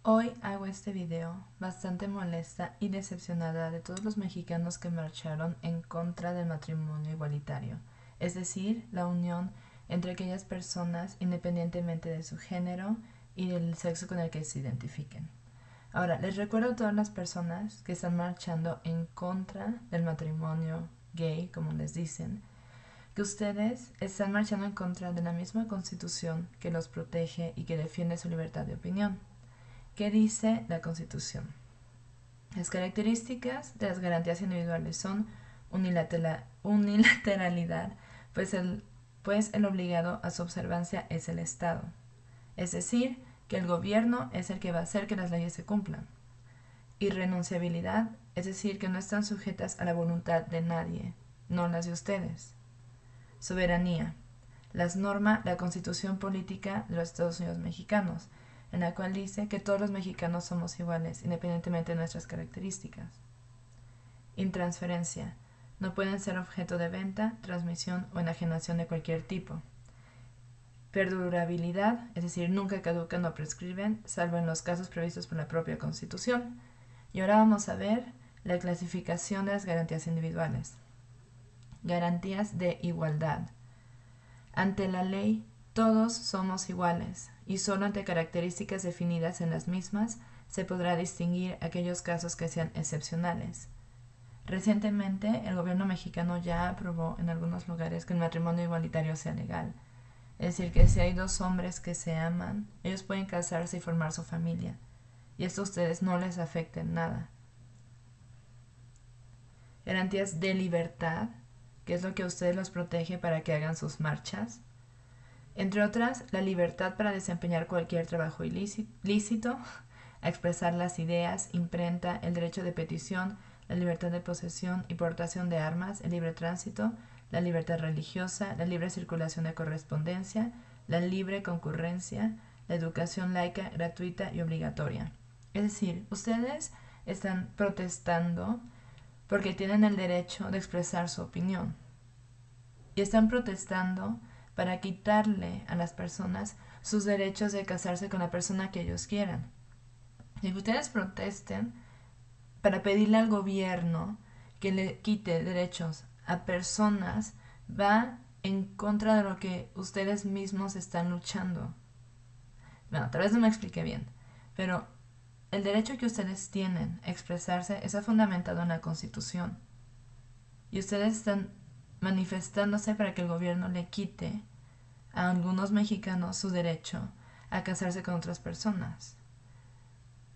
Hoy hago este video bastante molesta y decepcionada de todos los mexicanos que marcharon en contra del matrimonio igualitario, es decir, la unión entre aquellas personas independientemente de su género y del sexo con el que se identifiquen. Ahora, les recuerdo a todas las personas que están marchando en contra del matrimonio gay, como les dicen, que ustedes están marchando en contra de la misma Constitución que los protege y que defiende su libertad de opinión. ¿Qué dice la Constitución? Las características de las garantías individuales son unilateralidad, pues el obligado a su observancia es el Estado. Es decir, que el gobierno es el que va a hacer que las leyes se cumplan. Irrenunciabilidad, es decir, que no están sujetas a la voluntad de nadie, no las de ustedes. Soberanía, las norma la Constitución Política de los Estados Unidos Mexicanos, en la cual dice que todos los mexicanos somos iguales, independientemente de nuestras características. Intransferencia, no pueden ser objeto de venta, transmisión o enajenación de cualquier tipo. Perdurabilidad, es decir, nunca caducan o prescriben, salvo en los casos previstos por la propia Constitución. Y ahora vamos a ver la clasificación de las garantías individuales. Garantías de igualdad. Ante la ley, todos somos iguales, y solo ante características definidas en las mismas se podrá distinguir aquellos casos que sean excepcionales. Recientemente, el gobierno mexicano ya aprobó en algunos lugares que el matrimonio igualitario sea legal. Es decir, que si hay dos hombres que se aman, ellos pueden casarse y formar su familia, y esto a ustedes no les afecta en nada. Garantías de libertad, que es lo que a ustedes los protege para que hagan sus marchas. Entre otras, la libertad para desempeñar cualquier trabajo lícito, a expresar las ideas, imprenta, el derecho de petición, la libertad de posesión y portación de armas, el libre tránsito, la libertad religiosa, la libre circulación de correspondencia, la libre concurrencia, la educación laica, gratuita y obligatoria. Es decir, ustedes están protestando porque tienen el derecho de expresar su opinión. Y están protestando para quitarle a las personas sus derechos de casarse con la persona que ellos quieran. Y que ustedes protesten para pedirle al gobierno que le quite derechos a personas va en contra de lo que ustedes mismos están luchando. Bueno, tal vez no me expliqué bien, pero el derecho que ustedes tienen a expresarse está fundamentado en la Constitución. Y ustedes están manifestándose para que el gobierno le quite a algunos mexicanos su derecho a casarse con otras personas.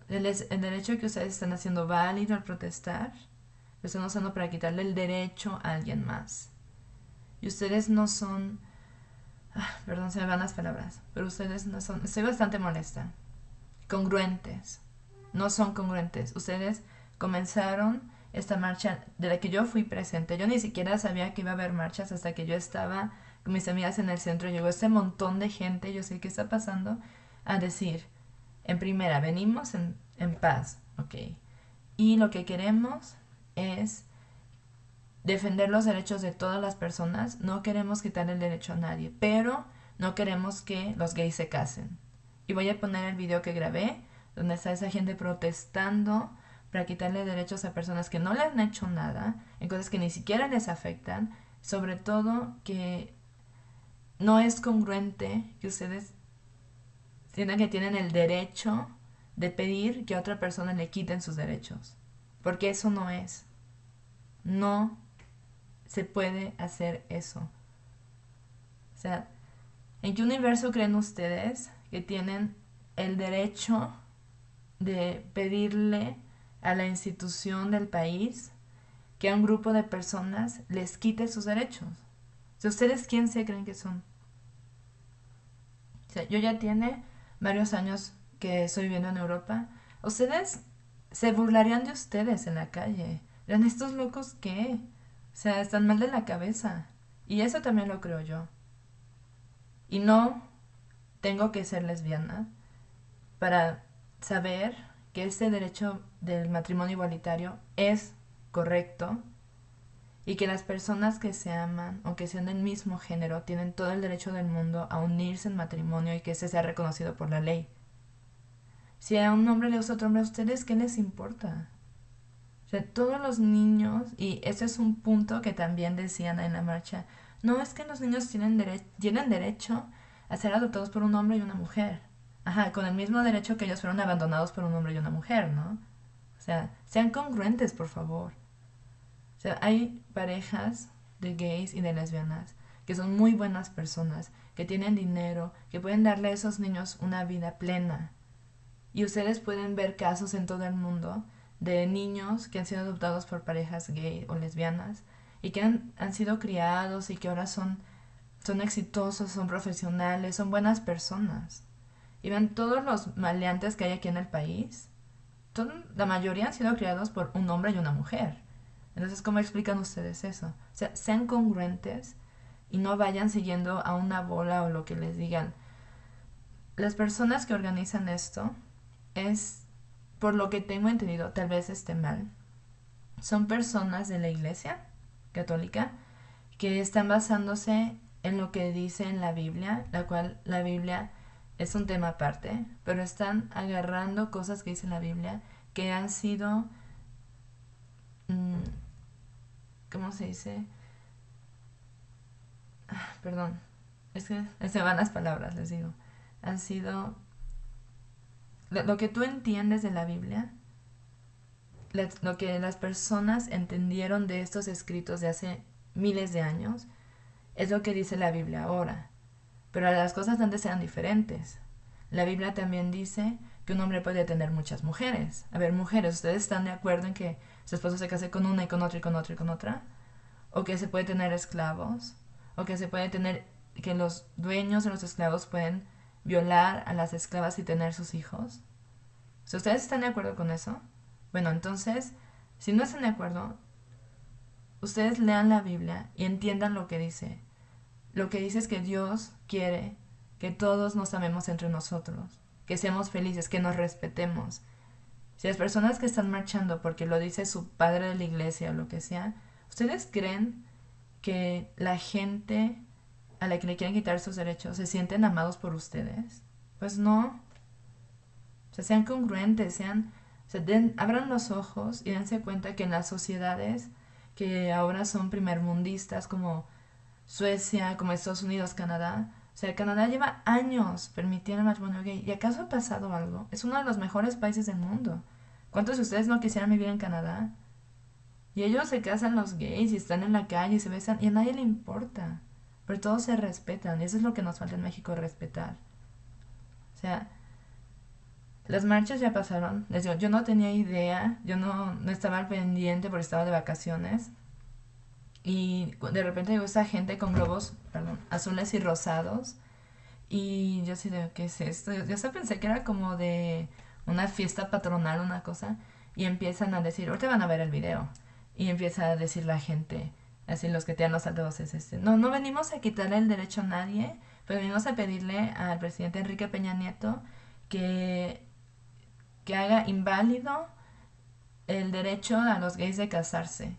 El derecho que ustedes están haciendo válido al protestar, lo están usando para quitarle el derecho a alguien más. Y ustedes no son... perdón, se me van las palabras, pero ustedes no son... Estoy bastante molesta. Congruentes. No son congruentes. Ustedes comenzaron esta marcha de la que yo fui presente. Yo ni siquiera sabía que iba a haber marchas hasta que yo estaba con mis amigas en el centro. Llegó este montón de gente, yo sé qué está pasando, a decir, en primera, venimos en paz, ok. Y lo que queremos es defender los derechos de todas las personas. No queremos quitarle el derecho a nadie, pero no queremos que los gays se casen. Y voy a poner el video que grabé, donde está esa gente protestando para quitarle derechos a personas que no le han hecho nada, en cosas que ni siquiera les afectan, sobre todo que no es congruente que ustedes sientan que tienen el derecho de pedir que a otra persona le quiten sus derechos, porque eso no es. No se puede hacer eso. O sea, ¿en qué universo creen ustedes que tienen el derecho de pedirle a la institución del país que a un grupo de personas les quite sus derechos? O sea, ¿ustedes quién se creen que son? O sea, yo ya tiene varios años que estoy viviendo en Europa. Ustedes se burlarían de ustedes en la calle. ¿Eran estos locos qué? O sea, están mal de la cabeza. Y eso también lo creo yo. Y no tengo que ser lesbiana para saber que este derecho del matrimonio igualitario es correcto y que las personas que se aman o que sean del mismo género tienen todo el derecho del mundo a unirse en matrimonio y que ese sea reconocido por la ley. Si a un hombre le gusta otro hombre, ¿a ustedes qué les importa? O sea, todos los niños, y ese es un punto que también decían en la marcha, no es que los niños tienen derecho a ser adoptados por un hombre y una mujer. Ajá, con el mismo derecho que ellos fueron abandonados por un hombre y una mujer, ¿no? O sea, sean congruentes, por favor. O sea, hay parejas de gays y de lesbianas que son muy buenas personas, que tienen dinero, que pueden darle a esos niños una vida plena. Y ustedes pueden ver casos en todo el mundo de niños que han sido adoptados por parejas gay o lesbianas y que han sido criados y que ahora son exitosos, son profesionales, son buenas personas. Y ven todos los maleantes que hay aquí en el país, la mayoría han sido criados por un hombre y una mujer. Entonces, ¿cómo explican ustedes eso? O sea, sean congruentes y no vayan siguiendo a una bola o lo que les digan. Las personas que organizan esto es, por lo que tengo entendido, tal vez esté mal, son personas de la iglesia católica que están basándose en lo que dice en la Biblia, la cual la Biblia es un tema aparte, pero están agarrando cosas que dice la Biblia que han sido, ¿cómo se dice? Perdón, es que se van las palabras, les digo. Han sido lo que tú entiendes de la Biblia, lo que las personas entendieron de estos escritos de hace miles de años, es lo que dice la Biblia ahora. Pero las cosas antes eran diferentes. La Biblia también dice que un hombre puede tener muchas mujeres. A ver, mujeres, ¿ustedes están de acuerdo en que su esposo se case con una y con otra y con otra y con otra? ¿O que se puede tener esclavos? ¿O que se puede tener, que los dueños de los esclavos pueden violar a las esclavas y tener sus hijos? Si ustedes están de acuerdo con eso, bueno, entonces, si no están de acuerdo, ustedes lean la Biblia y entiendan lo que dice. Lo que dice es que Dios quiere que todos nos amemos entre nosotros, que seamos felices, que nos respetemos. Si las personas que están marchando porque lo dice su padre de la iglesia o lo que sea, ¿ustedes creen que la gente a la que le quieren quitar sus derechos se sienten amados por ustedes? Pues no. O sea, sean congruentes, abran los ojos y dense cuenta que en las sociedades que ahora son primermundistas como Suecia, como Estados Unidos, Canadá, o sea, Canadá lleva años permitiendo el matrimonio gay. ¿Y acaso ha pasado algo? Es uno de los mejores países del mundo. ¿Cuántos de ustedes no quisieran vivir en Canadá? Y ellos se casan los gays y están en la calle y se besan y a nadie le importa. Pero todos se respetan y eso es lo que nos falta en México, respetar. O sea, las marchas ya pasaron. Les digo, yo no tenía idea, yo no estaba al pendiente porque estaba de vacaciones. Y de repente llegó esa gente con globos, perdón, azules y rosados. Y yo así de, ¿qué es esto? Yo hasta pensé que era como de una fiesta patronal, una cosa. Y empiezan a decir, ahorita van a ver el video. Y empieza a decir la gente, así los que tienen los altavoces, no venimos a quitarle el derecho a nadie, pero venimos a pedirle al presidente Enrique Peña Nieto que, que haga inválido el derecho a los gays de casarse.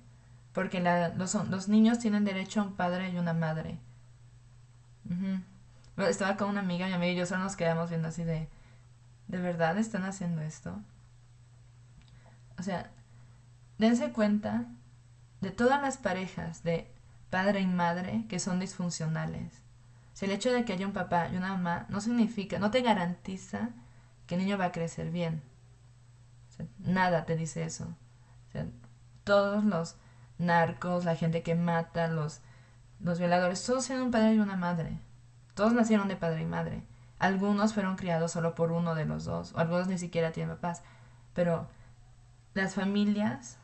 Porque los niños tienen derecho a un padre y una madre. Ujú. Bueno, estaba con una amiga, mi amiga y yo solo nos quedamos viendo así ¿de verdad están haciendo esto? O sea, dense cuenta de todas las parejas de padre y madre que son disfuncionales. Si el hecho de que haya un papá y una mamá no significa, no te garantiza que el niño va a crecer bien. O sea, nada te dice eso. O sea, todos los narcos, la gente que mata, los violadores, todos tienen un padre y una madre. Todos nacieron de padre y madre. Algunos fueron criados solo por uno de los dos, o algunos ni siquiera tienen papás. Pero las familias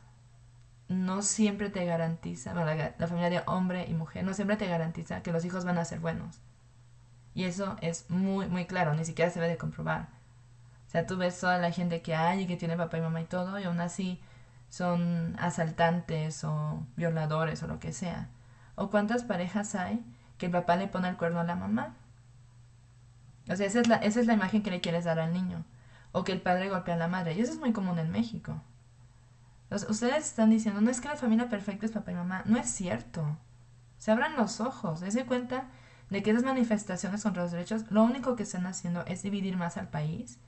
no siempre te garantiza, bueno, la familia de hombre y mujer, no siempre te garantiza que los hijos van a ser buenos. Y eso es muy, muy claro, ni siquiera se debe de comprobar. O sea, tú ves toda la gente que hay y que tiene papá y mamá y todo, y aún así son asaltantes o violadores o lo que sea. O cuántas parejas hay que el papá le pone el cuerno a la mamá. O sea, esa es la imagen que le quieres dar al niño. O que el padre golpea a la madre. Y eso es muy común en México. Ustedes están diciendo, no es que la familia perfecta es papá y mamá. No es cierto. Se abran los ojos. Dense cuenta de que esas manifestaciones contra los derechos lo único que están haciendo es dividir más al país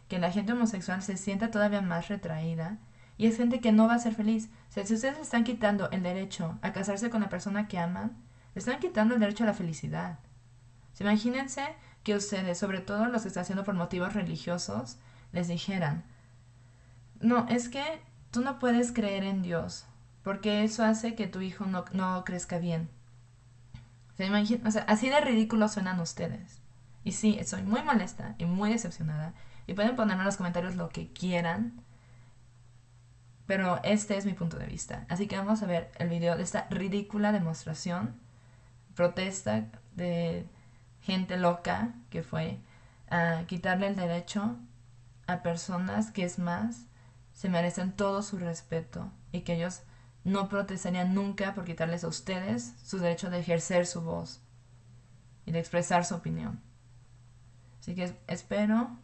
que la gente homosexual se sienta todavía más retraída y es gente que no va a ser feliz. O sea, si ustedes le están quitando el derecho a casarse con la persona que aman, le están quitando el derecho a la felicidad. O sea, imagínense que ustedes, sobre todo los que están haciendo por motivos religiosos, les dijeran, no, es que tú no puedes creer en Dios, porque eso hace que tu hijo no crezca bien. O sea, así de ridículos suenan ustedes. Y sí, estoy muy molesta y muy decepcionada. Y pueden ponerme en los comentarios lo que quieran, pero este es mi punto de vista. Así que vamos a ver el video de esta ridícula demostración, protesta de gente loca que fue a quitarle el derecho a personas que, es más, se merecen todo su respeto y que ellos no protestarían nunca por quitarles a ustedes su derecho de ejercer su voz y de expresar su opinión. Así que espero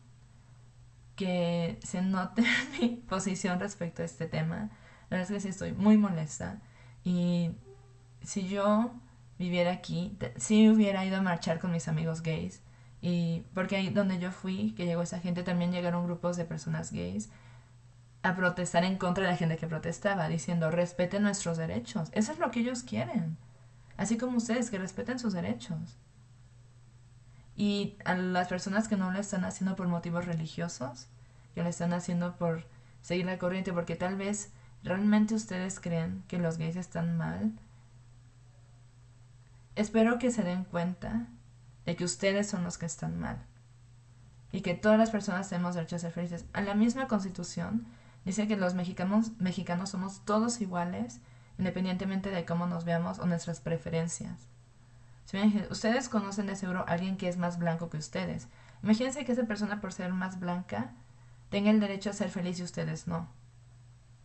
que se note mi posición respecto a este tema. La verdad es que sí estoy muy molesta y si yo viviera aquí, sí hubiera ido a marchar con mis amigos gays. Y porque ahí donde yo fui, que llegó esa gente, también llegaron grupos de personas gays a protestar en contra de la gente que protestaba, diciendo respeten nuestros derechos. Eso es lo que ellos quieren. Así como ustedes, que respeten sus derechos. Y a las personas que no lo están haciendo por motivos religiosos, que lo están haciendo por seguir la corriente, porque tal vez realmente ustedes creen que los gays están mal, espero que se den cuenta de que ustedes son los que están mal y que todas las personas tenemos derecho a ser felices. A la misma Constitución dice que los mexicanos somos todos iguales, independientemente de cómo nos veamos o nuestras preferencias. Si ustedes conocen de seguro a alguien que es más blanco que ustedes. Imagínense que esa persona, por ser más blanca, tenga el derecho a ser feliz y ustedes no.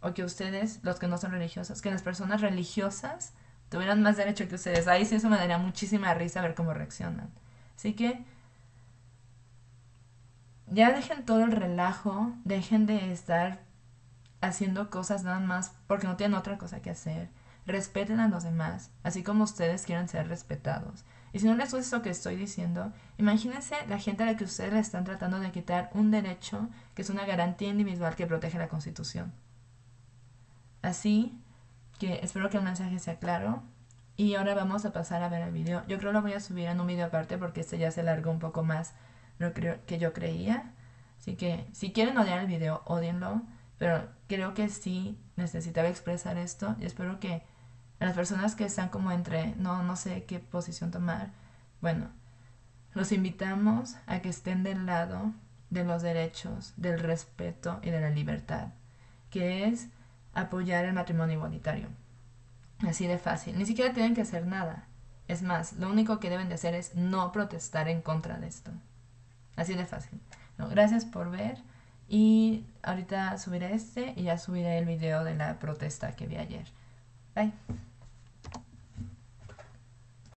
O que ustedes, los que no son religiosos, que las personas religiosas tuvieran más derecho que ustedes. Ahí sí eso me daría muchísima risa ver cómo reaccionan. Así que ya dejen todo el relajo, dejen de estar haciendo cosas nada más porque no tienen otra cosa que hacer. Respeten a los demás, así como ustedes quieren ser respetados. Y si no les gusta eso que estoy diciendo, imagínense la gente a la que ustedes le están tratando de quitar un derecho que es una garantía individual que protege la Constitución. Así que espero que el mensaje sea claro. Y ahora vamos a pasar a ver el video. Yo creo que lo voy a subir en un video aparte porque este ya se largó un poco más de lo que yo creía. Así que si quieren odiar el video, odienlo. Pero creo que sí necesitaba expresar esto y espero que a las personas que están como entre no sé qué posición tomar, bueno, los invitamos a que estén del lado de los derechos, del respeto y de la libertad, que es apoyar el matrimonio igualitario. Así de fácil. Ni siquiera tienen que hacer nada. Es más, lo único que deben de hacer es no protestar en contra de esto. Así de fácil. No, gracias por ver. Y ahorita subiré este y ya subiré el video de la protesta que vi ayer. Bye.